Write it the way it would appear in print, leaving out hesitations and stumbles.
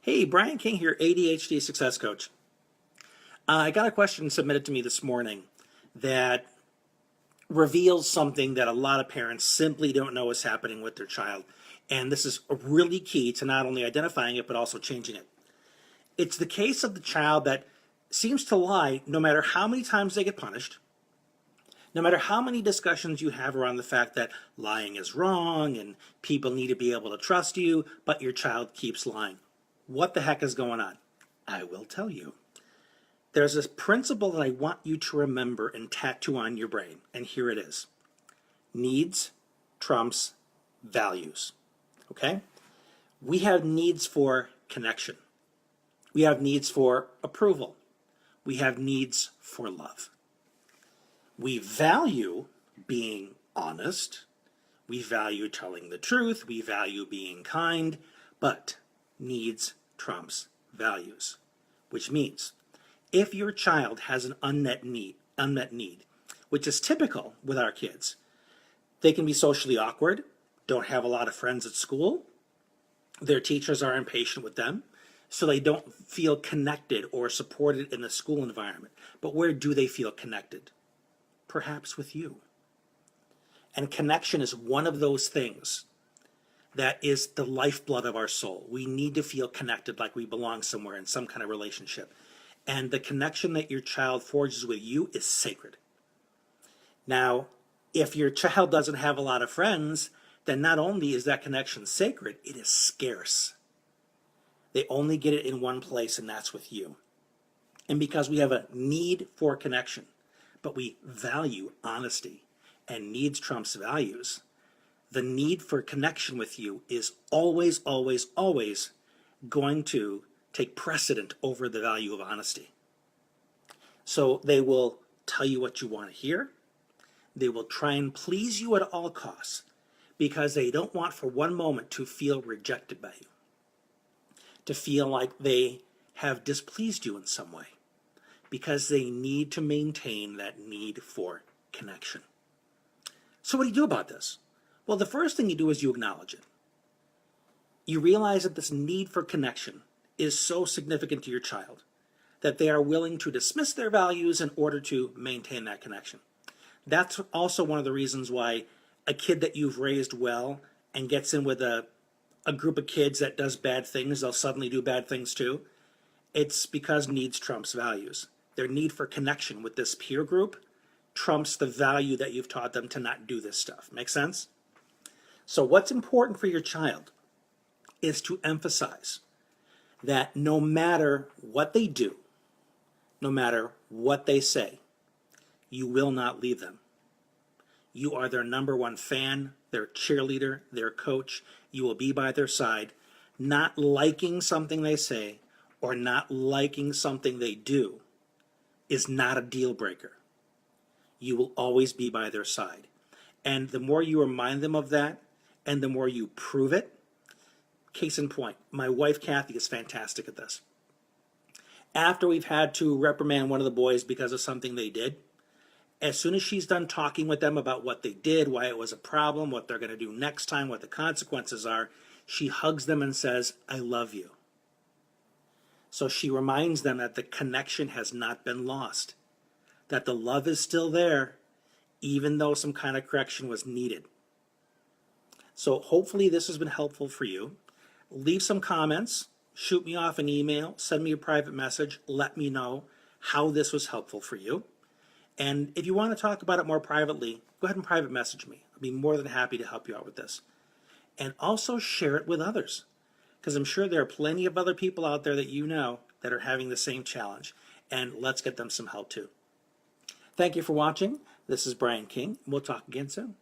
Hey, Brian King here, ADHD Success Coach. I got a question submitted to me this morning that reveals something that a lot of parents simply don't know is happening with their child. And this is really key to not only identifying it, but also changing it. It's the case of the child that seems to lie no matter how many times they get punished, no matter how many discussions you have around the fact that lying is wrong and people need to be able to trust you, but your child keeps lying. What the heck is going on? I will tell you. There's this principle that I want you to remember and tattoo on your brain, and here it is. Needs trumps values, okay? We have needs for connection. We have needs for approval. We have needs for love. We value being honest. We value telling the truth. We value being kind, but needs trumps values, which means if your child has an unmet need, which is typical with our kids, they can be socially awkward, don't have a lot of friends at school, their teachers are impatient with them, so they don't feel connected or supported in the school environment. But where do they feel connected? Perhaps with you. And connection is one of those things that is the lifeblood of our soul. We need to feel connected, like we belong somewhere in some kind of relationship. And the connection that your child forges with you is sacred. Now, if your child doesn't have a lot of friends, then not only is that connection sacred, it is scarce. They only get it in one place, and that's with you. And because we have a need for connection, but we value honesty, and needs trumps values, the need for connection with you is always, always, always going to take precedent over the value of honesty. So they will tell you what you want to hear. They will try and please you at all costs because they don't want for one moment to feel rejected by you, to feel like they have displeased you in some way, because they need to maintain that need for connection. So what do you do about this? Well, the first thing you do is you acknowledge it. You realize that this need for connection is so significant to your child that they are willing to dismiss their values in order to maintain that connection. That's also one of the reasons why a kid that you've raised well and gets in with a group of kids that does bad things, they'll suddenly do bad things too. It's because needs trumps values. Their need for connection with this peer group trumps the value that you've taught them to not do this stuff. Make sense? So what's important for your child is to emphasize that no matter what they do, no matter what they say, you will not leave them. You are their number one fan, their cheerleader, their coach. You will be by their side. Not liking something they say or not liking something they do is not a deal breaker. You will always be by their side. And the more you remind them of that, and the more you prove it, case in point, my wife Kathy is fantastic at this. After we've had to reprimand one of the boys because of something they did, as soon as she's done talking with them about what they did, why it was a problem, what they're going to do next time, what the consequences are, she hugs them and says, "I love you." So she reminds them that the connection has not been lost, that the love is still there, even though some kind of correction was needed. So hopefully this has been helpful for you. Leave some comments, shoot me off an email, send me a private message, let me know how this was helpful for you. And if you want to talk about it more privately, go ahead and private message me. I'll be more than happy to help you out with this. And also share it with others, because I'm sure there are plenty of other people out there that you know that are having the same challenge. And let's get them some help too. Thank you for watching. This is Brian King. We'll talk again soon.